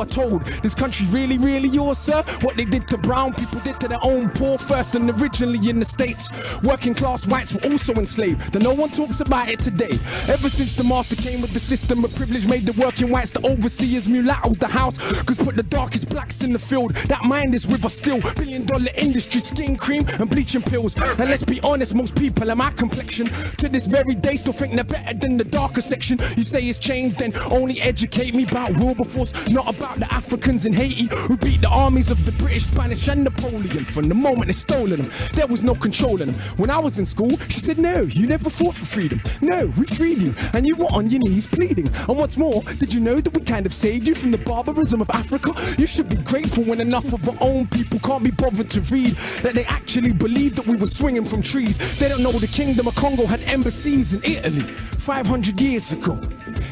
I told this country really, really yours, sir? What they did to brown people did to their own poor first and originally in the States. Working class whites were also enslaved, and no one talks about it today. Ever since the master came with the system of privilege, made the working whites the overseers, mulattoed the house, cause put the darkest blacks in the field. That mind is with us still. $billion industry, skin cream and bleaching pills. And let's be honest, most people of my complexion to this very day still think they're better than the darker section. You say it's changed, then only educate me about Wilberforce, not about the Africans in Haiti who beat the armies of the British, Spanish and Napoleon. From the moment they stolen them, there was no controlling them. When I was in school, she said, no, you never fought for freedom. No, we freed you, and you were on your knees pleading. And what's more, did you know that we kind of saved you from the barbarism of Africa? You should be grateful when enough of our own people can't be bothered to read that they actually believed that we were swinging from trees. They don't know the Kingdom of Congo had embassies in Italy 500 years ago.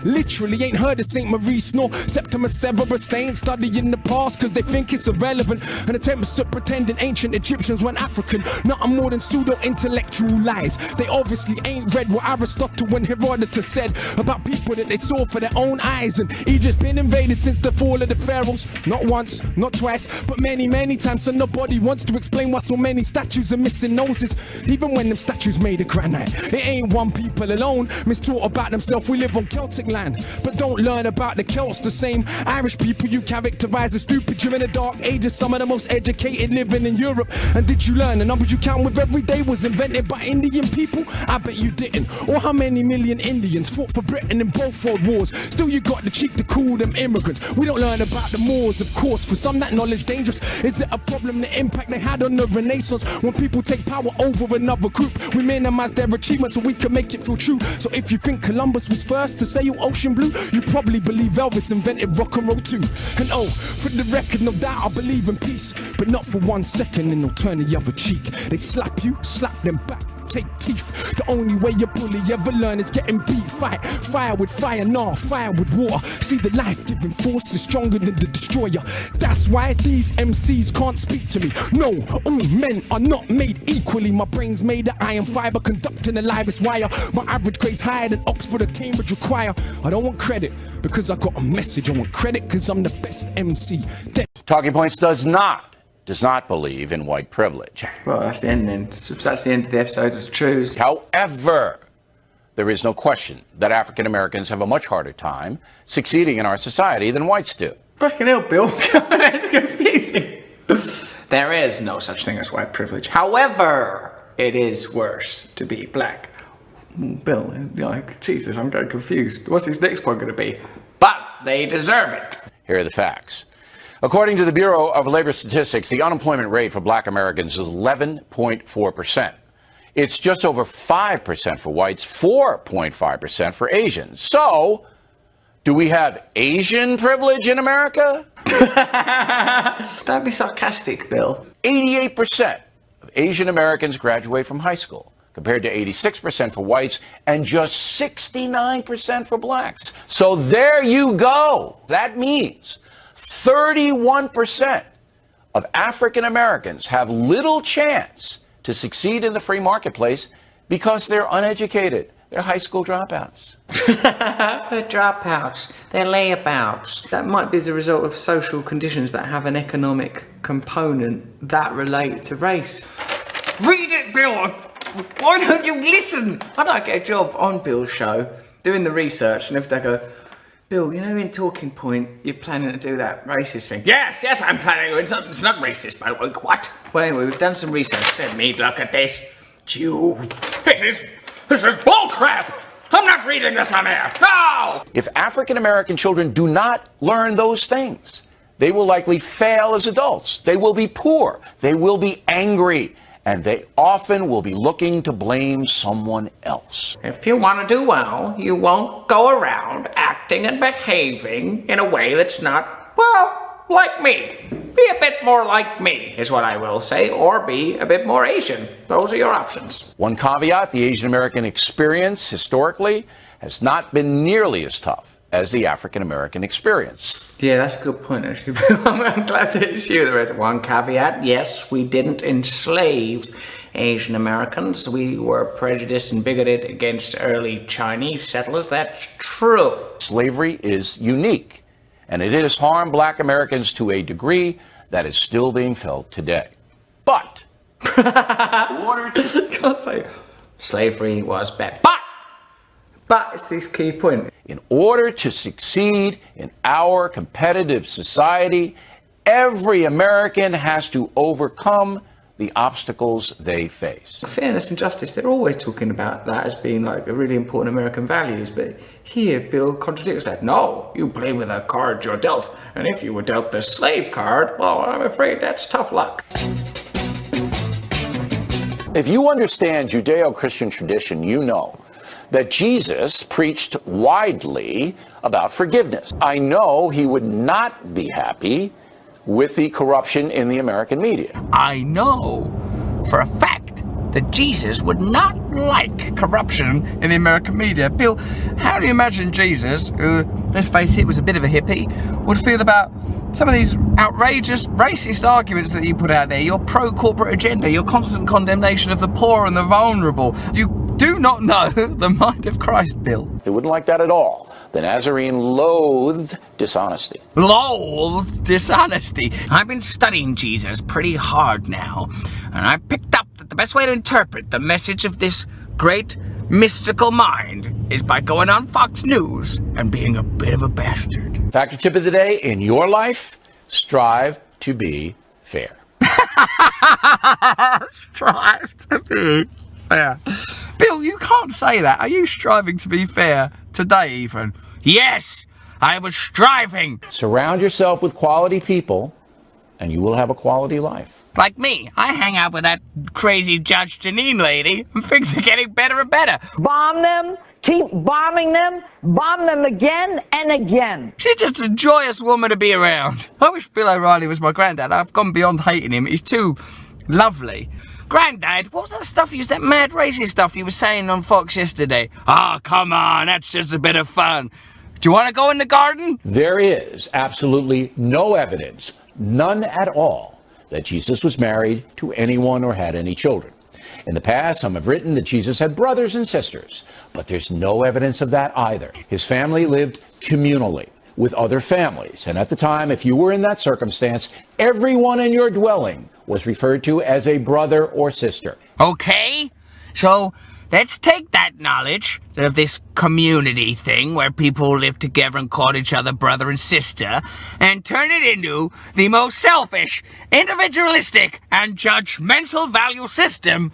Literally ain't heard of St. Maurice nor Septimus Severus. They ain't studying the past cause they think it's irrelevant, and attempts at pretending ancient Egyptians weren't African. Nothing more than pseudo-intellectual lies. They obviously ain't read what Aristotle and Herodotus said about people that they saw for their own eyes. And Egypt's been invaded since the fall of the pharaohs. Not once, not twice, but many, many times. So nobody wants to explain why so many statues are missing noses, even when them statues made of granite. It ain't one people alone mistaught about themselves. We live on Celtic land, but don't learn about the Celts. The same Irish people you characterize as stupid during the dark ages, some of the most educated living in Europe. And did you learn the numbers you count with every day was invented by Indian people? I bet you didn't. Or how many million Indians fought for Britain in both world wars? Still you got the cheek to call them immigrants. We don't learn about the Moors, of course. For some that knowledge dangerous. Is it a problem the impact they had on the Renaissance? When people take power over another group, we minimize their achievements so we can make it feel true. So if you think Columbus was first to sail ocean blue, you probably believe Elvis invented rock and roll too. And oh, for the record, no doubt I believe in peace, but not for 1 second, and they'll turn the other cheek. They slap you, slap them back, take teeth. The only way a bully ever learn is getting beat. Fight fire with fire, nah, fire with water. See, the life-giving force is stronger than the destroyer. That's why these MCs can't speak to me. No, all men are not made equally. My brain's made of iron fiber, conducting the livest wire. My average grade's higher than Oxford or Cambridge require. I don't want credit because I got a message. I want credit because I'm the best MC. Talking Points does not believe in white privilege. Well, that's the end then. That's the end of the episode of Truths. However, there is no question that African Americans have a much harder time succeeding in our society than whites do. Fucking hell, Bill. That's confusing. There is no such thing as white privilege. However, it is worse to be black. Bill, like, Jesus, I'm getting confused. What's his next point going to be? But they deserve it. Here are the facts. According to the Bureau of Labor Statistics, the unemployment rate for black Americans is 11.4%. It's just over 5% for whites, 4.5% for Asians. So, do we have Asian privilege in America? Don't be sarcastic, Bill. 88% of Asian Americans graduate from high school, compared to 86% for whites and just 69% for blacks. So there you go. That means 31% of African Americans have little chance to succeed in the free marketplace because they're uneducated. They're high school dropouts. They're dropouts. They're layabouts. That might be as a result of social conditions that have an economic component that relate to race. Read it, Bill! Why don't you listen? How do I get a job on Bill's show, doing the research, and if they go, Bill, you know, in Talking Point, you're planning to do that racist thing. Yes, I'm planning. It's not racist, but what? Well, anyway, we've done some research. Let me look at this. Jew. This is bullcrap. I'm not reading this on air. No! If African American children do not learn those things, they will likely fail as adults. They will be poor. They will be angry. And they often will be looking to blame someone else. If you want to do well, you won't go around acting and behaving in a way that's not, well, like me. Be a bit more like me, is what I will say, or be a bit more Asian. Those are your options. One caveat, the Asian American experience historically has not been nearly as tough as the African American experience. Yeah, that's a good point, actually. I'm glad that it's you. There is one caveat. Yes, we didn't enslave Asian Americans. We were prejudiced and bigoted against early Chinese settlers. That's true. Slavery is unique and it has harmed black Americans to a degree that is still being felt today. But, in order to... Can't say slavery was bad. But it's this key point. In order to succeed in our competitive society, every American has to overcome the obstacles they face. Fairness and justice, they're always talking about that as being like a really important American values, but here Bill contradicts that. No, you play with a card you're dealt, and if you were dealt the slave card, well, I'm afraid that's tough luck. If you understand Judeo-Christian tradition, you know that Jesus preached widely about forgiveness. I know he would not be happy with the corruption in the American media. I know for a fact that Jesus would not like corruption in the American media. Bill, how do you imagine Jesus, who, let's face it, was a bit of a hippie, would feel about some of these outrageous racist arguments that you put out there, your pro-corporate agenda, your constant condemnation of the poor and the vulnerable? You do not know the mind of Christ, Bill. They wouldn't like that at all. The Nazarene loathed dishonesty. Loathed dishonesty. I've been studying Jesus pretty hard now, and I picked up that the best way to interpret the message of this great mystical mind is by going on Fox News and being a bit of a bastard. Factor tip of the day: in your life, strive to be fair. Strive to be fair. Bill, you can't say that. Are you striving to be fair today, even? Yes, I was striving. Surround yourself with quality people, and you will have a quality life. Like me, I hang out with that crazy Judge Janine lady, and things are getting better and better. Bomb them, keep bombing them, bomb them again and again. She's just a joyous woman to be around. I wish Bill O'Reilly was my granddad. I've gone beyond hating him. He's too lovely. Granddad, what was that stuff that mad racist stuff you were saying on Fox yesterday? Oh, come on, that's just a bit of fun. Do you want to go in the garden? There is absolutely no evidence, none at all, that Jesus was married to anyone or had any children. In the past, some have written that Jesus had brothers and sisters, but there's no evidence of that either. His family lived communally with other families, and at the time, if you were in that circumstance, everyone in your dwelling was referred to as a brother or sister. Okay, so let's take that knowledge of this community thing where people live together and call each other brother and sister and turn it into the most selfish, individualistic, and judgmental value system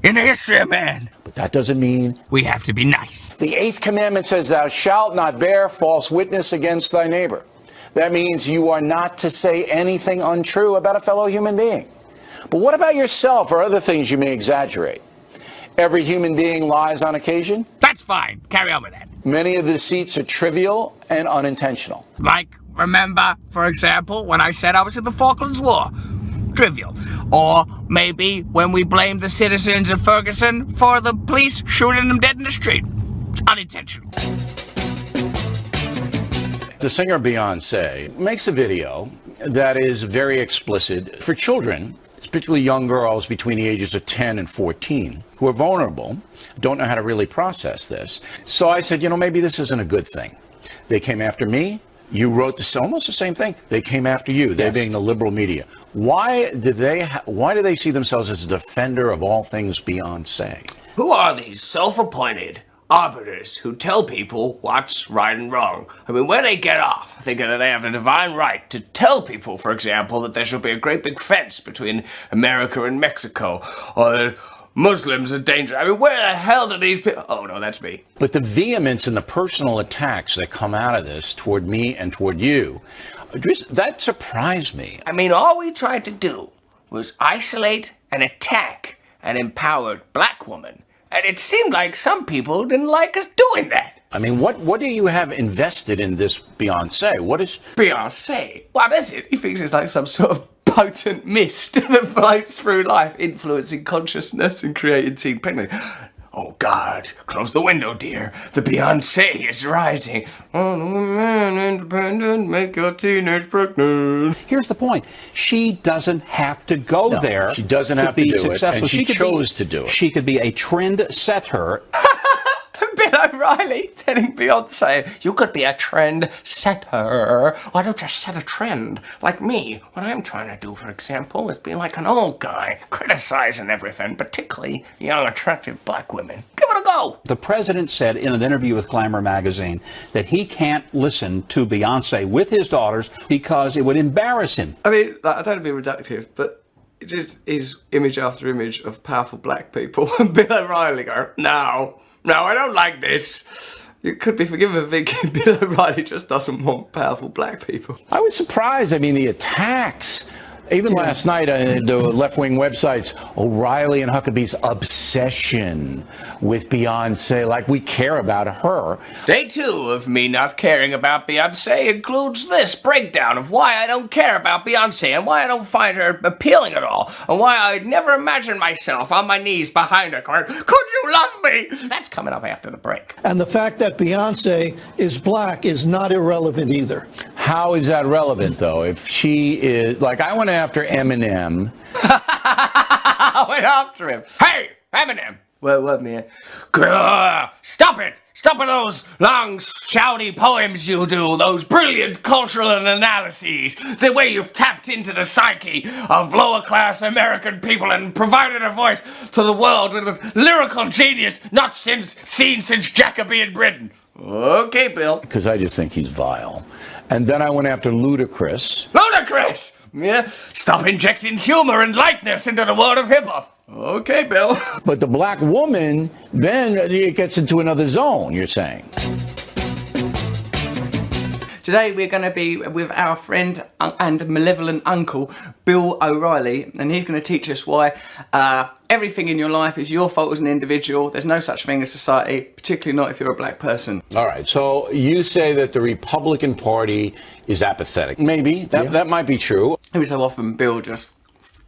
in the history of man. But that doesn't mean we have to be nice. The 8th commandment says, "Thou shalt not bear false witness against thy neighbor." That means you are not to say anything untrue about a fellow human being. But what about yourself or other things you may exaggerate? Every human being lies on occasion. That's fine. Carry on with that. Many of the deceits are trivial and unintentional. Like, remember, for example, when I said I was in the Falklands War? Trivial. Or maybe when we blamed the citizens of Ferguson for the police shooting them dead in the street. Unintentional. The singer Beyonce makes a video that is very explicit for children, particularly young girls between the ages of 10 and 14, who are vulnerable, don't know how to really process this. So I said, maybe this isn't a good thing. They came after me. You wrote almost the same thing. They came after you, they being the liberal media. Why do they see themselves as a defender of all things Beyonce? Who are these self-appointed arbiters who tell people what's right and wrong? I mean, where they get off, thinking that they have the divine right to tell people, for example, that there should be a great big fence between America and Mexico, or that Muslims are dangerous. I mean, where the hell do these people... Oh, no, that's me. But the vehemence and the personal attacks that come out of this toward me and toward you, that surprised me. I mean, all we tried to do was isolate and attack an empowered black woman. And it seemed like some people didn't like us doing that. I mean, what do you have invested in this Beyonce? What is... Beyonce? What is it? He thinks it's like some sort of potent mist that floats through life, influencing consciousness and creating teen pregnancy. Oh, God, close the window, dear. The Beyonce is rising. Oh, man, independent, make your teenage pregnant. Here's the point. She doesn't have to go there. She doesn't have to be do successful. It, and she chose to do it. She could be a trend setter. Bill O'Reilly telling Beyonce, you could be a trend setter. Why don't you set a trend like me? What I'm trying to do, for example, is be like an old guy, criticizing everything, particularly young, attractive black women. Give it a go. The president said in an interview with Glamour magazine that he can't listen to Beyonce with his daughters because it would embarrass him. I mean, like, I don't want to be reductive, but it just is image after image of powerful black people. And Bill O'Reilly go, no, I don't like this. You could be forgiven for thinking Bill O'Reilly just doesn't want powerful black people. I was surprised. I mean, the attacks. Even last night, the left-wing websites, O'Reilly and Huckabee's obsession with Beyonce, like we care about her. Day 2 of me not caring about Beyonce includes this breakdown of why I don't care about Beyonce and why I don't find her appealing at all and why I'd never imagine myself on my knees behind her going, could you love me? That's coming up after the break. And the fact that Beyonce is black is not irrelevant either. How is that relevant, though? If she is, like, I went after Eminem. I went after him. Hey, Eminem. What, man? Stop it! Stop with those long, shouty poems you do, those brilliant cultural analyses, the way you've tapped into the psyche of lower-class American people and provided a voice to the world with a lyrical genius not seen since Jacobean Britain. Okay, Bill. Because I just think he's vile. And then I went after Ludacris. Ludacris! Yeah, stop injecting humor and lightness into the world of hip-hop. Okay, Bill. But the black woman, then it gets into another zone, you're saying. Today we're going to be with our friend and malevolent uncle, Bill O'Reilly, and he's going to teach us why everything in your life is your fault as an individual. There's no such thing as society, particularly not if you're a black person. All right, so you say that the Republican Party is apathetic. Maybe, that might be true. Every so often Bill just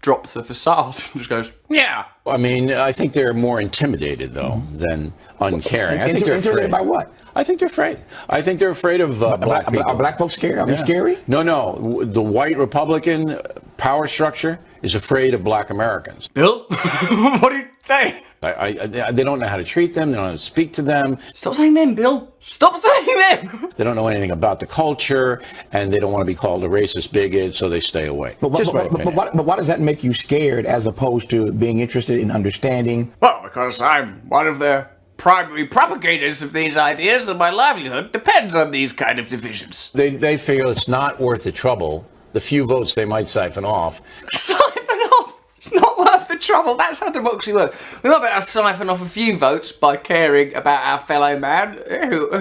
drops the facade and just goes, yeah. I mean, I think they're more intimidated, though, than uncaring. I think they're afraid. By what? I think they're afraid. I think they're afraid of black people. Are black folks scared? Are they scary? No. The white Republican power structure is afraid of black Americans. Bill? What do you say? They don't know how to treat them. They don't know how to speak to them. Stop saying them, Bill. Stop saying them. They don't know anything about the culture, and they don't want to be called a racist bigot, so they stay away. But why does that make you scared as opposed to being interested in understanding? Well, because I'm one of the primary propagators of these ideas, and my livelihood depends on these kind of divisions. They feel it's not worth the trouble, the few votes they might siphon off. Siphon off? It's not worth the trouble. That's how democracy works. We're not about to siphon off a few votes by caring about our fellow man,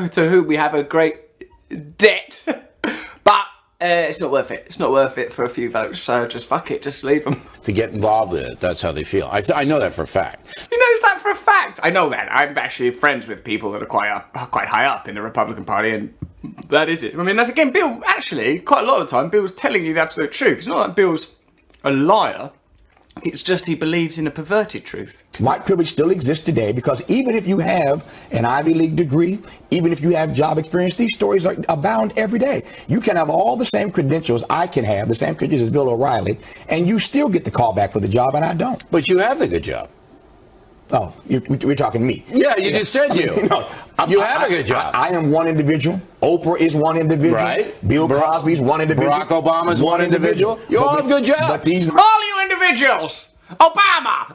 to whom we have a great debt. But it's not worth it. It's not worth it for a few votes, so just fuck it, just leave them. To get involved with it, that's how they feel. I know that for a fact. He knows that for a fact. I know that. I'm actually friends with people that are quite high up in the Republican Party, and that is it. I mean, that's again, Bill, actually, quite a lot of the time, Bill's telling you the absolute truth. It's not like Bill's a liar. It's just he believes in a perverted truth. White privilege still exists today because even if you have an Ivy League degree, even if you have job experience, these stories are abound every day. You can have all the same credentials I can have, the same credentials as Bill O'Reilly, and you still get the call back for the job, and I don't. But you have the good job. Oh, we're talking me. Yeah, you just said you. You have a good job. I am one individual. Oprah is one individual. Right. Bill Cosby's one individual. Barack Obama's one individual. You all have good jobs. But these All you individuals! Obama!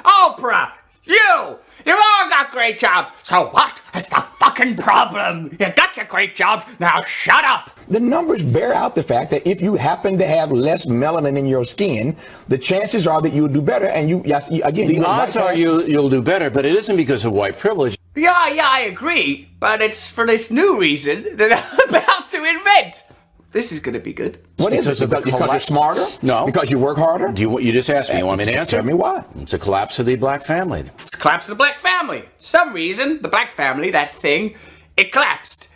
Oprah! You've all got great jobs. So what is the fucking problem? You got your great jobs, now shut up! The numbers bear out the fact that if you happen to have less melanin in your skin, the chances are that you'll do better. And the odds are you'll do better, but it isn't because of white privilege. Yeah, I agree. But it's for this new reason that I'm about to invent. This is going to be good. What is it? Because you're smarter? No. Because you work harder? You just asked me. You want me to answer? Tell me why. It's a collapse of the black family. It's a collapse of the black family. Some reason, the black family, that thing, it collapsed.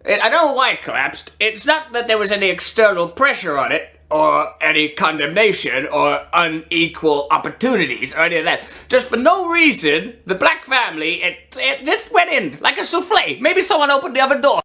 I don't know why it collapsed. It's not that there was any external pressure on it, or any condemnation, or unequal opportunities, or any of that. Just for no reason, the black family, it just went in like a souffle. Maybe someone opened the other door.